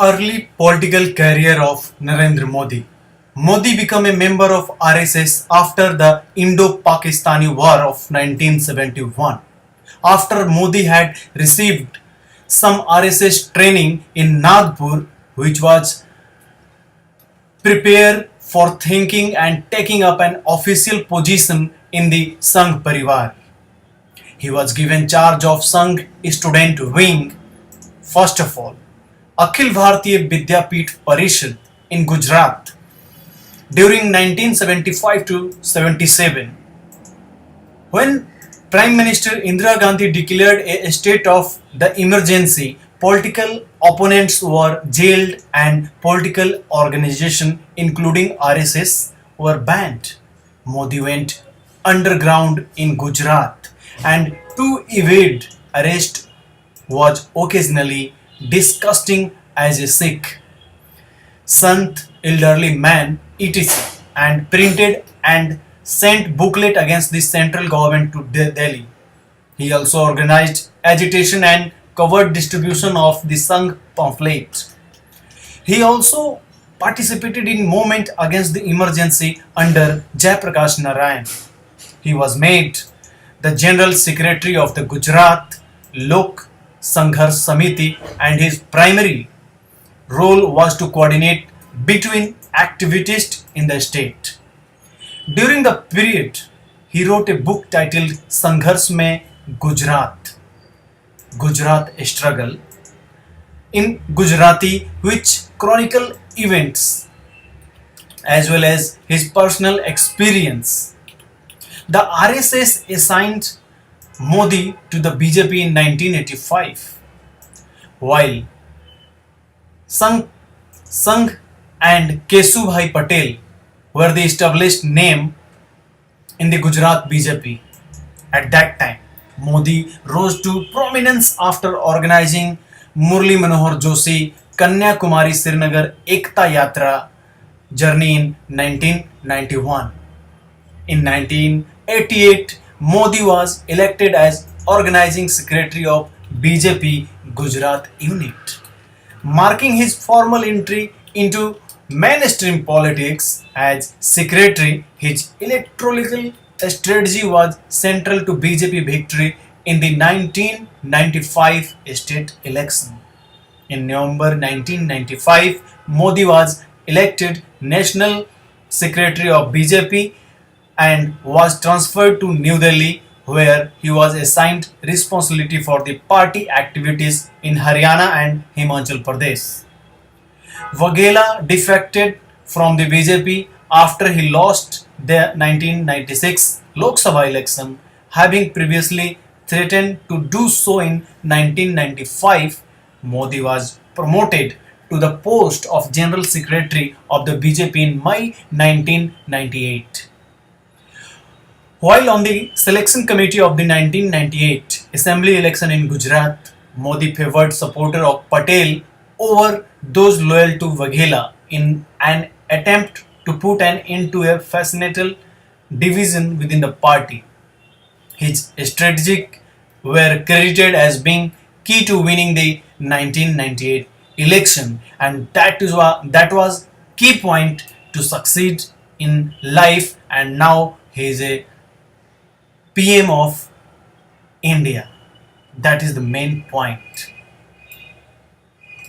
Early political career of Narendra Modi. Modi became a member of RSS after the Indo-Pakistani War of 1971. After Modi had received some RSS training in Nagpur, which was prepare for thinking and taking up an official position in the Sangh Parivar. He was given charge of Sangh student wing. First of all, Akhil Bharatiya Vidyapeeth Parishad in Gujarat during 1975 to 77, when Prime Minister Indira Gandhi declared a state of the emergency. Political opponents were jailed and political organizations, including RSS, were banned. Modi went underground in Gujarat and to evade arrest was occasionally disgusting as a Sikh, Sant, elderly man, etc., and printed and sent booklet against the central government to Delhi. He also organized agitation and covered distribution of the Sangh pamphlets. He also participated in movement against the emergency under Jayaprakash Narayan. He was made the General Secretary of the Gujarat Lok Sangharsh Samiti, and his primary role was to coordinate between activists in the state. During the period, he wrote a book titled Sangharsh Mein Gujarat, Gujarat Struggle, in Gujarati, which chronicle events as well as his personal experience. The RSS assigned Modi to the BJP in 1985, while Sangh and Kesubhai Patel were the established name in the Gujarat BJP. At that time, Modi rose to prominence after organizing Murli Manohar Joshi Kanya Kumari Srinagar Ekta Yatra journey in 1991. In 1988, Modi was elected as organizing secretary of BJP Gujarat unit, marking his formal entry into mainstream politics. As secretary, his electoral strategy was central to BJP victory in the 1995 state election. In November 1995, Modi was elected National Secretary of BJP and was transferred to New Delhi, where he was assigned responsibility for the party activities in Haryana and Himachal Pradesh. Waghela defected from the BJP after he lost the 1996 Lok Sabha election, having previously threatened to do so in 1995. Modi was promoted to the post of General Secretary of the BJP in May 1998. While on the selection committee of the 1998 Assembly election in Gujarat, Modi favored supporters of Patel over those loyal to Waghela in an attempt to put an end to a factional division within the party. His strategies were credited as being key to winning the 1998 election, and that was key point to succeed in life, and now he is a PM of India. That is the main point.